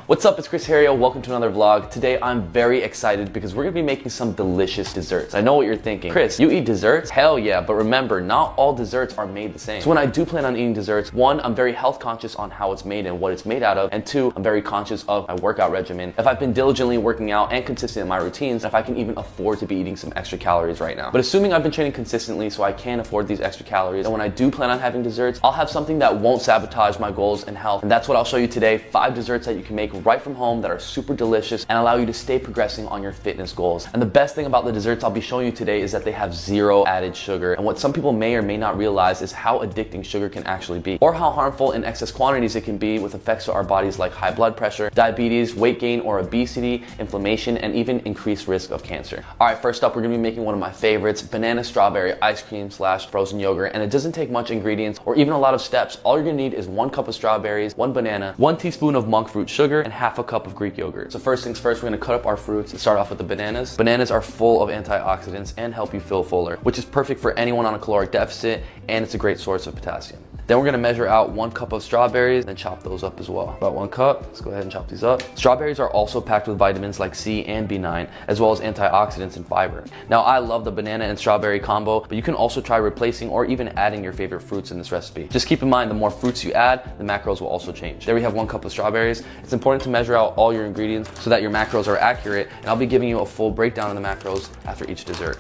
What's up, it's Chris Hario. Welcome to another vlog. Today I'm very excited because we're gonna be making some delicious desserts. I know what you're thinking. Chris, you eat desserts? Hell yeah, but remember, not all desserts are made the same. So when I do plan on eating desserts, one, I'm very health conscious on how it's made and what it's made out of, and two, I'm very conscious of my workout regimen. If I've been diligently working out and consistent in my routines, if I can even afford to be eating some extra calories right now. But assuming I've been training consistently so I can afford these extra calories, and when I do plan on having desserts, I'll have something that won't sabotage my goals and health. And that's what I'll show you today, 5 desserts that you can make right from home that are super delicious and allow you to stay progressing on your fitness goals. And the best thing about the desserts I'll be showing you today is that they have 0 added sugar. And what some people may or may not realize is how addicting sugar can actually be, or how harmful in excess quantities it can be with effects to our bodies like high blood pressure, diabetes, weight gain or obesity, inflammation, and even increased risk of cancer. All right, first up, we're gonna be making one of my favorites, banana strawberry ice cream / frozen yogurt. And it doesn't take much ingredients or even a lot of steps. All you're gonna need is 1 cup of strawberries, 1 banana, 1 teaspoon of monk fruit sugar, and half a cup of Greek yogurt. So first things first, we're gonna cut up our fruits and start off with the bananas. Bananas are full of antioxidants and help you feel fuller, which is perfect for anyone on a caloric deficit, and it's a great source of potassium. Then we're gonna measure out 1 cup of strawberries and chop those up as well. About 1 cup, let's go ahead and chop these up. Strawberries are also packed with vitamins like C and B9, as well as antioxidants and fiber. Now I love the banana and strawberry combo, but you can also try replacing or even adding your favorite fruits in this recipe. Just keep in mind, the more fruits you add, the macros will also change. There we have 1 cup of strawberries. It's important to measure out all your ingredients so that your macros are accurate, and I'll be giving you a full breakdown of the macros after each dessert.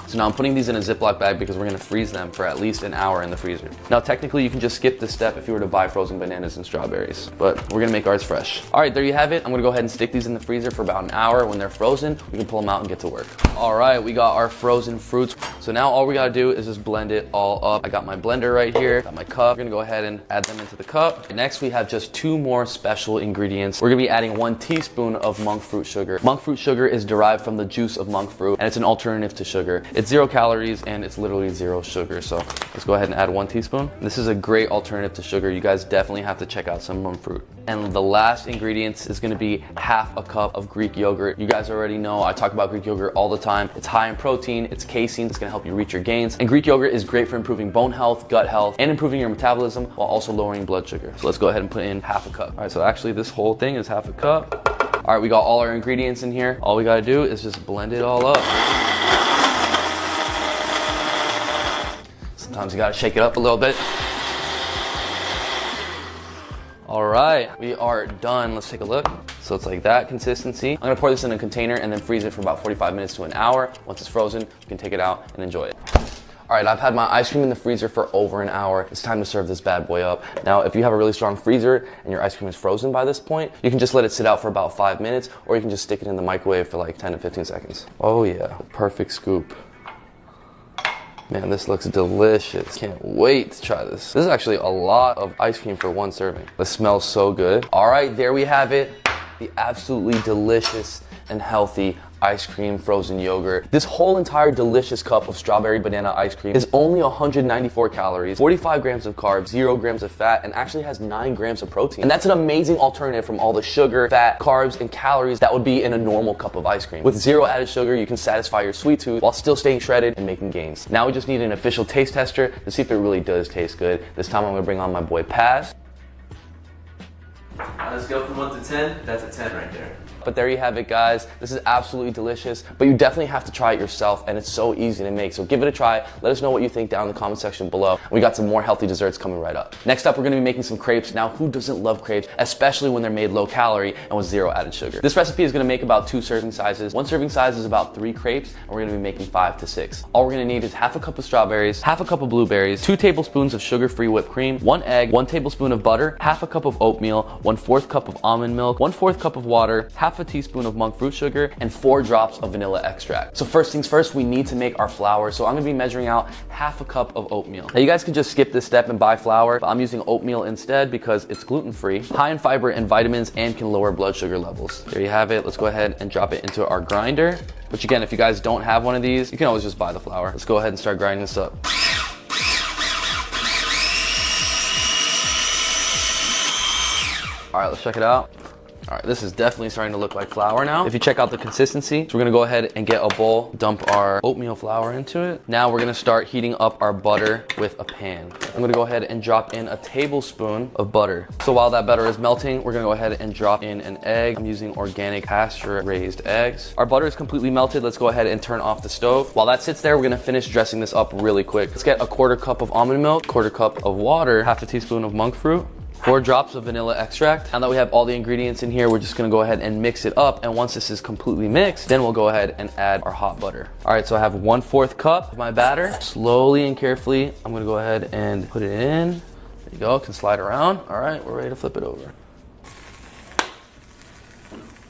So now I'm putting these in a Ziploc bag because we're gonna freeze them for at least an hour in the freezer. Now technically you can just skip this step if you were to buy frozen bananas and strawberries, but we're gonna make ours fresh. All right, there you have it. I'm gonna go ahead and stick these in the freezer for about an hour. When they're frozen, we can pull them out and get to work. All right, we got our frozen fruits. So now all we gotta do is just blend it all up. I got my blender right here, got my cup. We're gonna go ahead and add them into the cup. Next, we have just 2 more special ingredients. We're gonna be adding 1 teaspoon of monk fruit sugar. Monk fruit sugar is derived from the juice of monk fruit, and it's an alternative to sugar. It's 0 calories and it's literally 0 sugar. So let's go ahead and add 1 teaspoon. This is a great alternative to sugar. You guys definitely have to check out some monk fruit. And the last ingredient is gonna be half a cup of Greek yogurt. You guys already know I talk about Greek yogurt all the time. It's high in protein, it's casein, it's gonna help you reach your gains. And Greek yogurt is great for improving bone health, gut health, and improving your metabolism while also lowering blood sugar. So let's go ahead and put in half a cup. All right, so actually this whole thing is half a cup. All right, we got all our ingredients in here. All we gotta do is just blend it all up. Sometimes you gotta shake it up a little bit. All right, we are done. Let's take a look. So it's like that consistency. I'm gonna pour this in a container and then freeze it for about 45 minutes to an hour. Once it's frozen, you can take it out and enjoy it. All right, I've had my ice cream in the freezer for over an hour. It's time to serve this bad boy up. Now, if you have a really strong freezer and your ice cream is frozen by this point, you can just let it sit out for about 5 minutes, or you can just stick it in the microwave for like 10 to 15 seconds. Oh yeah, perfect scoop. Man, this looks delicious. Can't wait to try this. This is actually a lot of ice cream for 1 serving. This smells so good. All right, there we have it. The absolutely delicious and healthy ice cream frozen yogurt. This whole entire delicious cup of strawberry banana ice cream is only 194 calories, 45 grams of carbs, 0 grams of fat, and actually has 9 grams of protein. And that's an amazing alternative from all the sugar, fat, carbs, and calories that would be in a normal cup of ice cream. With 0 added sugar, you can satisfy your sweet tooth while still staying shredded and making gains. Now we just need an official taste tester to see if it really does taste good. This time I'm gonna bring on my boy Paz. Let's go from 1 to 10. That's a 10 right there. But there you have it, guys. This is absolutely delicious, but you definitely have to try it yourself, and it's so easy to make. So give it a try. Let us know what you think down in the comment section below. We got some more healthy desserts coming right up. Next up, we're gonna be making some crepes. Now, who doesn't love crepes, especially when they're made low calorie and with 0 added sugar? This recipe is gonna make about 2 serving sizes. 1 serving size is about 3 crepes, and we're gonna be making 5 to 6. All we're gonna need is half a cup of strawberries, half a cup of blueberries, 2 tablespoons of sugar-free whipped cream, 1 egg, 1 tablespoon of butter, half a cup of oatmeal, 1/4 cup of almond milk, 1/4 cup of water, half a teaspoon of monk fruit sugar, and 4 drops of vanilla extract. So first things first, we need to make our flour. So I'm gonna be measuring out half a cup of oatmeal. Now you guys can just skip this step and buy flour, but I'm using oatmeal instead because it's gluten-free, high in fiber and vitamins, and can lower blood sugar levels. There you have it. Let's go ahead and drop it into our grinder. Which again, if you guys don't have one of these, you can always just buy the flour. Let's go ahead and start grinding this up. All right, let's check it out. All right, this is definitely starting to look like flour now. If you check out the consistency, so we're gonna go ahead and get a bowl, dump our oatmeal flour into it. Now we're gonna start heating up our butter with a pan. I'm gonna go ahead and drop in a tablespoon of butter. So while that butter is melting, we're gonna go ahead and drop in an egg. I'm using organic pasture-raised eggs. Our butter is completely melted. Let's go ahead and turn off the stove. While that sits there, we're gonna finish dressing this up really quick. Let's get a 1/4 cup of almond milk, 1/4 cup of water, 1/2 teaspoon of monk fruit, 4 drops of vanilla extract. Now that we have all the ingredients in here, we're just gonna go ahead and mix it up. And once this is completely mixed, then we'll go ahead and add our hot butter. All right, so I have 1/4 cup of my batter. Slowly and carefully, I'm gonna go ahead and put it in. There you go, it can slide around. All right, we're ready to flip it over.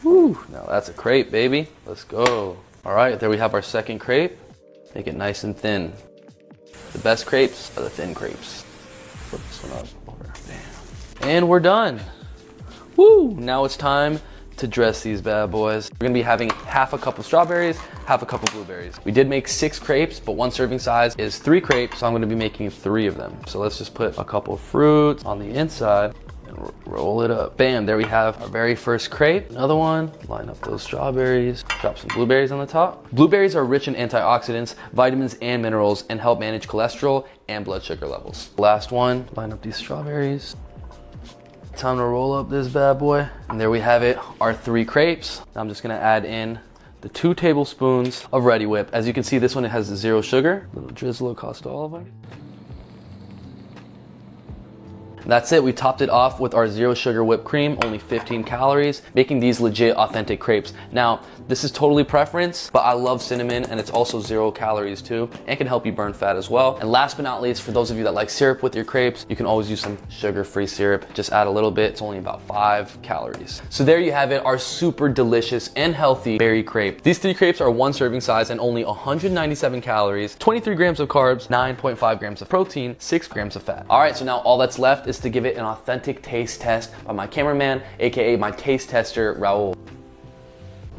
Woo, now that's a crepe, baby. Let's go. All right, there we have our second crepe. Make it nice and thin. The best crepes are the thin crepes. Flip this one up. And we're done. Woo! Now it's time to dress these bad boys. We're gonna be having 1/2 cup of strawberries, 1/2 cup of blueberries. We did make 6 crepes, but 1 serving size is 3 crepes, so I'm gonna be making 3 of them. So let's just put a couple of fruits on the inside and roll it up. Bam, there we have our very first crepe. Another one, line up those strawberries, drop some blueberries on the top. Blueberries are rich in antioxidants, vitamins, and minerals, and help manage cholesterol and blood sugar levels. Last one, line up these strawberries. Time to roll up this bad boy. And there we have it, our 3 crepes. Now I'm just gonna add in the 2 tablespoons of Ready Whip. As you can see, this one, it has 0 sugar. A little drizzle across all of them. And that's it, we topped it off with our 0 sugar whipped cream, only 15 calories, making these legit authentic crepes. Now, this is totally preference, but I love cinnamon and it's also 0 calories too, and can help you burn fat as well. And last but not least, for those of you that like syrup with your crepes, you can always use some sugar-free syrup. Just add a little bit, it's only about 5 calories. So there you have it, our super delicious and healthy berry crepe. These 3 crepes are 1 serving size and only 197 calories, 23 grams of carbs, 9.5 grams of protein, 6 grams of fat. All right, so now all that's left is to give it an authentic taste test by my cameraman, aka my taste tester, Raul.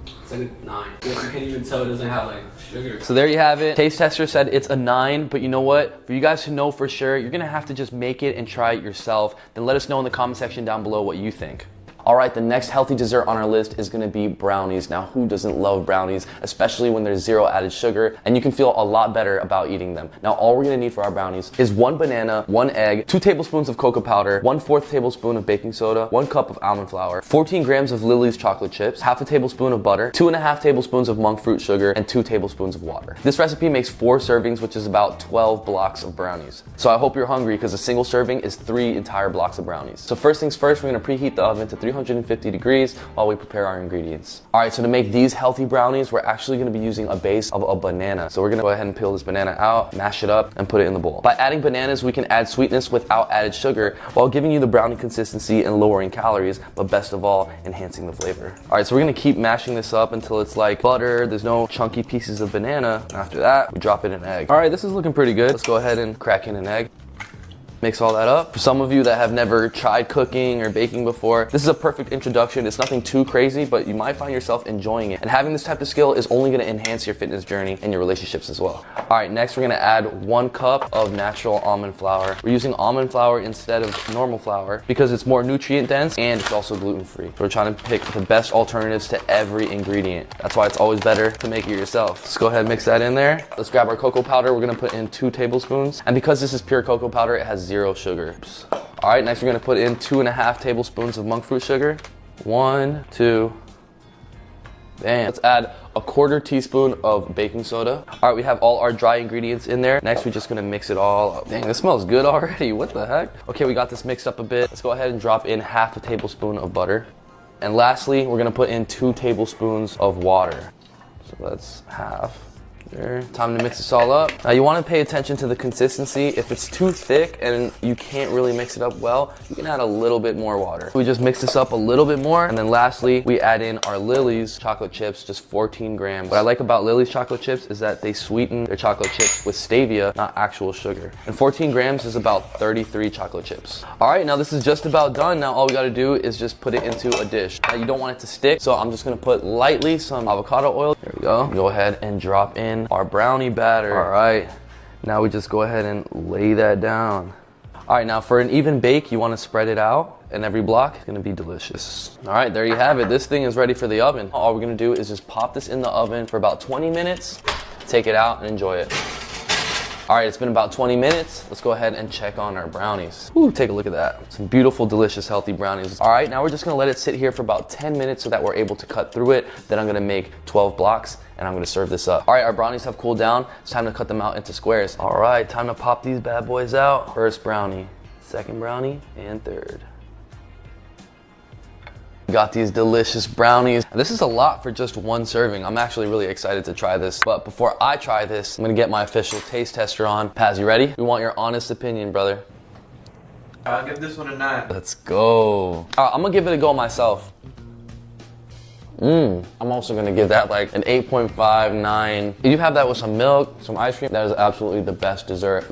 It's like a 9. You can't even tell it doesn't have like sugar. So there you have it. Taste tester said it's a 9, but you know what? For you guys to know for sure, you're gonna have to just make it and try it yourself. Then let us know in the comment section down below what you think. All right, the next healthy dessert on our list is gonna be brownies. Now, who doesn't love brownies, especially when there's 0 added sugar, and you can feel a lot better about eating them. Now, all we're gonna need for our brownies is 1 banana, 1 egg, 2 tablespoons of cocoa powder, 1/4 tablespoon of baking soda, 1 cup of almond flour, 14 grams of Lily's chocolate chips, 1/2 tablespoon of butter, 2.5 tablespoons of monk fruit sugar, and 2 tablespoons of water. This recipe makes 4 servings, which is about 12 blocks of brownies. So I hope you're hungry because a single serving is 3 entire blocks of brownies. So first things first, we're gonna preheat the oven to 350 degrees while we prepare our ingredients. All right, so to make these healthy brownies, we're actually gonna be using a base of a banana. So we're gonna go ahead and peel this banana out, mash it up, and put it in the bowl. By adding bananas, we can add sweetness without added sugar while giving you the brownie consistency and lowering calories, but best of all, enhancing the flavor. All right, so we're gonna keep mashing this up until it's like butter, there's no chunky pieces of banana. After that, we drop in an egg. All right, this is looking pretty good. Let's go ahead and crack in an egg. Mix all that up. For some of you that have never tried cooking or baking before, this is a perfect introduction. It's nothing too crazy, but you might find yourself enjoying it. And having this type of skill is only gonna enhance your fitness journey and your relationships as well. All right, next we're gonna add 1 cup of natural almond flour. We're using almond flour instead of normal flour because it's more nutrient dense and it's also gluten-free. So we're trying to pick the best alternatives to every ingredient. That's why it's always better to make it yourself. Let's go ahead and mix that in there. Let's grab our cocoa powder. We're gonna put in 2 tablespoons. And because this is pure cocoa powder, it has 0 sugar. All right, next we're gonna put in 2.5 tablespoons of monk fruit sugar. 1, 2, bam. Let's add a 1/4 teaspoon of baking soda. All right, we have all our dry ingredients in there. Next, we're just gonna mix it all up. Dang, this smells good already. What the heck? Okay, we got this mixed up a bit. Let's go ahead and drop in 1/2 tablespoon of butter. And lastly, we're gonna put in 2 tablespoons of water. So that's half. There. Time to mix this all up. Now you want to pay attention to the consistency. If it's too thick and you can't really mix it up well, you can add a little bit more water. We just mix this up a little bit more, and then lastly, we add in our Lily's chocolate chips, just 14 grams. What I like about Lily's chocolate chips is that they sweeten their chocolate chips with stevia, not actual sugar. And 14 grams is about 33 chocolate chips. All right, now this is just about done. Now all we got to do is just put it into a dish. Now you don't want it to stick, so I'm just going to put lightly some avocado oil. There we go. Go ahead and drop in our brownie batter. All right, now we just go ahead and lay that down. All right, now for an even bake, you want to spread it out and every block is gonna be delicious. All right, there you have it. This thing is ready for the oven. All we're gonna do is just pop this in the oven for about 20 minutes, take it out and enjoy it. All right, it's been about 20 minutes. Let's go ahead and check on our brownies. Ooh, take a look at that. Some beautiful, delicious, healthy brownies. All right, now we're just gonna let it sit here for about 10 minutes so that we're able to cut through it. Then I'm gonna make 12 blocks and I'm gonna serve this up. All right, our brownies have cooled down. It's time to cut them out into squares. All right, time to pop these bad boys out. First brownie, second brownie, and third. Got these delicious brownies. This is a lot for just one serving. I'm actually really excited to try this. But before I try this, I'm gonna get my official taste tester on. Paz, you ready? We want your honest opinion, brother. I'll give this one a 9. Let's go. All right, I'm gonna give it a go myself. I'm also gonna give that like an 8.5, 9. If you have that with some milk, some ice cream, that is absolutely the best dessert.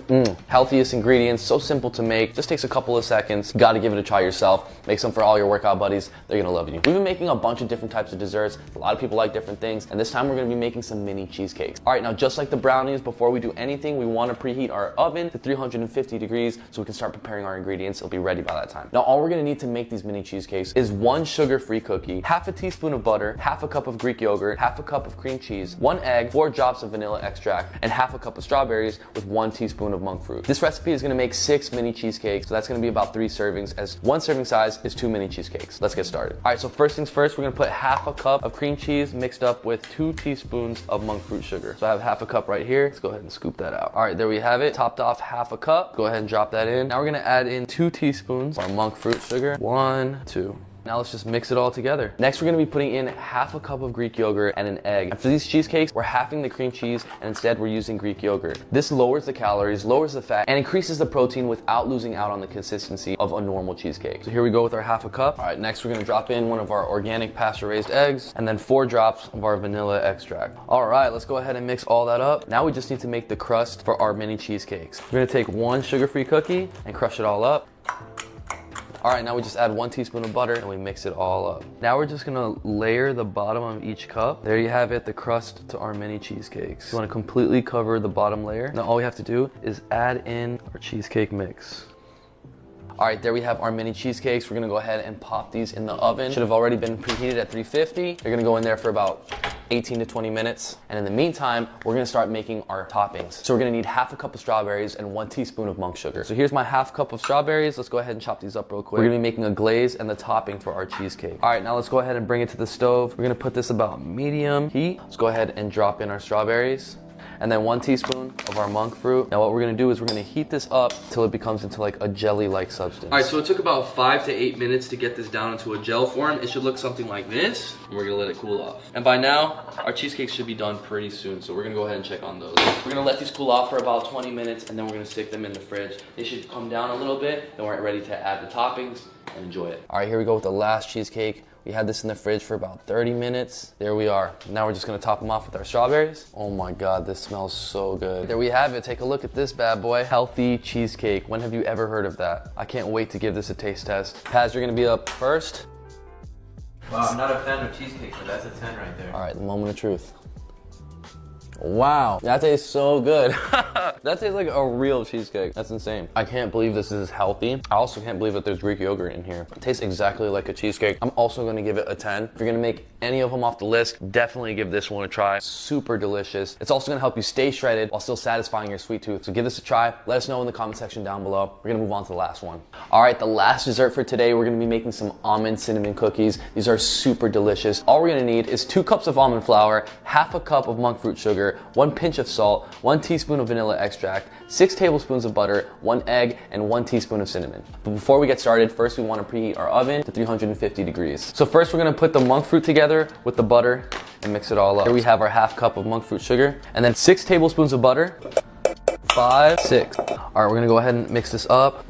Healthiest ingredients, so simple to make, just takes a couple of seconds. You gotta give it a try yourself. Make some for all your workout buddies, they're gonna love you. We've been making a bunch of different types of desserts. A lot of people like different things, and this time we're gonna be making some mini cheesecakes. All right, now just like the brownies, before we do anything, we wanna preheat our oven to 350 degrees so we can start preparing our ingredients. It'll be ready by that time. Now all we're gonna need to make these mini cheesecakes is 1 sugar-free cookie, half a teaspoon of butter, half a cup of Greek yogurt, half a cup of cream cheese, 1 egg, 4 drops of vanilla extract, and half a cup of strawberries with 1 teaspoon of monk fruit. This recipe is gonna make 6 mini cheesecakes, so that's gonna be about 3 servings, as 1 serving size is 2 mini cheesecakes. Let's get started. All right, so first things first, we're gonna put half a cup of cream cheese mixed up with 2 teaspoons of monk fruit sugar. So I have half a cup right here. Let's go ahead and scoop that out. All right, there we have it. Topped off half a cup. Go ahead and drop that in. Now we're gonna add in 2 teaspoons of our monk fruit sugar. 1, 2. Now let's just mix it all together. Next, we're gonna be putting in half a cup of Greek yogurt and an egg. And for these cheesecakes, we're halving the cream cheese and instead we're using Greek yogurt. This lowers the calories, lowers the fat, and increases the protein without losing out on the consistency of a normal cheesecake. So here we go with our half a cup. All right, next we're gonna drop in one of our organic pasture-raised eggs and then 4 drops of our vanilla extract. All right, let's go ahead and mix all that up. Now we just need to make the crust for our mini cheesecakes. We're gonna take 1 sugar-free cookie and crush it all up. All right, now we just add 1 teaspoon of butter and we mix it all up. Now we're just gonna layer the bottom of each cup. There you have it, the crust to our mini cheesecakes. You wanna completely cover the bottom layer. Now all we have to do is add in our cheesecake mix. All right, there we have our mini cheesecakes. We're gonna go ahead and pop these in the oven. Should have already been preheated at 350. They're gonna go in there for about 18 to 20 minutes. And in the meantime, we're gonna start making our toppings. So we're gonna need half a cup of strawberries and 1 teaspoon of monk sugar. So here's my half cup of strawberries. Let's go ahead and chop these up real quick. We're gonna be making a glaze and the topping for our cheesecake. All right, now let's go ahead and bring it to the stove. We're gonna put this about medium heat. Let's go ahead and drop in our strawberries. And then 1 teaspoon of our monk fruit. Now what we're gonna do is we're gonna heat this up till it becomes into like a jelly-like substance. All right, so it took about 5 to 8 minutes to get this down into a gel form. It should look something like this, and we're gonna let it cool off. And by now, our cheesecakes should be done pretty soon, so we're gonna go ahead and check on those. We're gonna let these cool off for about 20 minutes, and then we're gonna stick them in the fridge. They should come down a little bit, then we're ready to add the toppings and enjoy it. All right, here we go with the last cheesecake. We had this in the fridge for about 30 minutes. There we are. Now we're just gonna top them off with our strawberries. Oh my God, this smells so good. There we have it. Take a look at this bad boy. Healthy cheesecake. When have you ever heard of that? I can't wait to give this a taste test. Paz, you're gonna be up first. Wow, I'm not a fan of cheesecake, but that's a 10 right there. All right, the moment of truth. Wow, that tastes so good. That tastes like a real cheesecake. That's insane. I can't believe this is healthy. I also can't believe that there's Greek yogurt in here. It tastes exactly like a cheesecake. I'm also gonna give it a 10. If you're gonna make any of them off the list, definitely give this one a try. Super delicious. It's also gonna help you stay shredded while still satisfying your sweet tooth. So give this a try. Let us know in the comment section down below. We're gonna move on to the last one. All right, the last dessert for today, we're gonna be making some almond cinnamon cookies. These are super delicious. All we're gonna need is 2 cups of almond flour, half a cup of monk fruit sugar, 1 pinch of salt, 1 teaspoon of vanilla extract, 6 tablespoons of butter, 1 egg, and 1 teaspoon of cinnamon. But before we get started, first we want to preheat our oven to 350 degrees. So first we're going to put the monk fruit together with the butter and mix it all up. Here we have our half cup of monk fruit sugar, and then 6 tablespoons of butter, 5, 6. All right, we're going to go ahead and mix this up.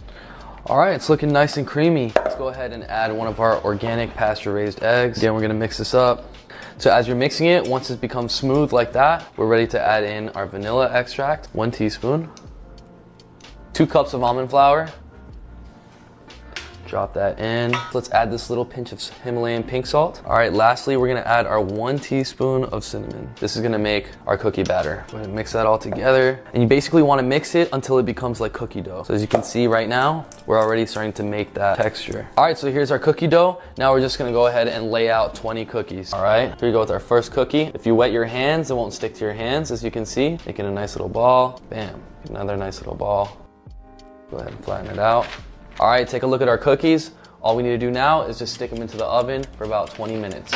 All right, it's looking nice and creamy. Let's go ahead and add one of our organic pasture-raised eggs. Again, we're going to mix this up. So as you're mixing it, once it becomes smooth like that, we're ready to add in our vanilla extract, 1 teaspoon, 2 cups of almond flour, Drop that in. Let's add this little pinch of Himalayan pink salt. All right, lastly, we're gonna add our 1 teaspoon of cinnamon. This is gonna make our cookie batter. We're gonna mix that all together. And you basically wanna mix it until it becomes like cookie dough. So as you can see right now, we're already starting to make that texture. All right, so here's our cookie dough. Now we're just gonna go ahead and lay out 20 cookies. All right, here we go with our first cookie. If you wet your hands, it won't stick to your hands, as you can see. Making a nice little ball. Bam, another nice little ball. Go ahead and flatten it out. All right, take a look at our cookies. All we need to do now is just stick them into the oven for about 20 minutes.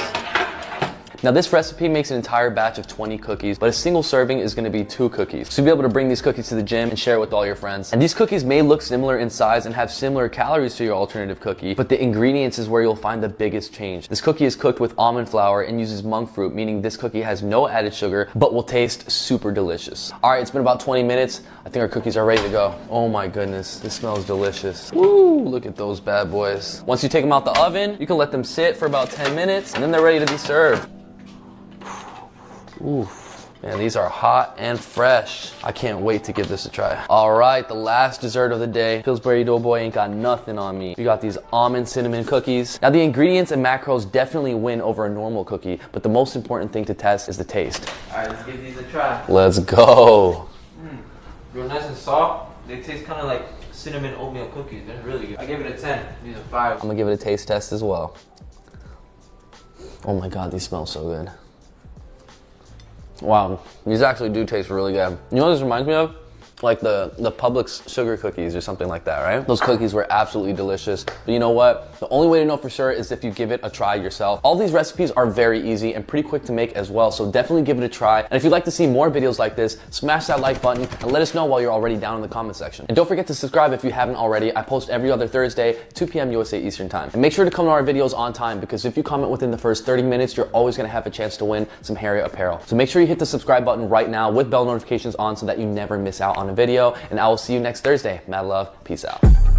Now this recipe makes an entire batch of 20 cookies, but a single serving is gonna be 2 cookies. So you'll be able to bring these cookies to the gym and share it with all your friends. And these cookies may look similar in size and have similar calories to your alternative cookie, but the ingredients is where you'll find the biggest change. This cookie is cooked with almond flour and uses monk fruit, meaning this cookie has no added sugar, but will taste super delicious. All right, it's been about 20 minutes. I think our cookies are ready to go. Oh my goodness, this smells delicious. Woo, look at those bad boys. Once you take them out the oven, you can let them sit for about 10 minutes and then they're ready to be served. Ooh, man, these are hot and fresh. I can't wait to give this a try. All right, the last dessert of the day. Pillsbury Doughboy ain't got nothing on me. We got these almond cinnamon cookies. Now the ingredients and macros definitely win over a normal cookie, but the most important thing to test is the taste. All right, let's give these a try. Let's go. Real nice and soft. They taste kind of like cinnamon oatmeal cookies. They're really good. I give it a 10. These are 5. I'm gonna give it a taste test as well. Oh my God, these smell so good. Wow, these actually do taste really good. You know what this reminds me of? Like the Publix sugar cookies or something like that, right? Those cookies were absolutely delicious. But you know what? The only way to know for sure is if you give it a try yourself. All these recipes are very easy and pretty quick to make as well, so definitely give it a try. And if you'd like to see more videos like this, smash that like button and let us know while you're already down in the comment section. And don't forget to subscribe if you haven't already. I post every other Thursday, 2 p.m. USA Eastern Time. And make sure to come to our videos on time, because if you comment within the first 30 minutes, you're always gonna have a chance to win some Harriet apparel. So make sure you hit the subscribe button right now with bell notifications on so that you never miss out on a video, and I will see you next Thursday. Mad love, peace out.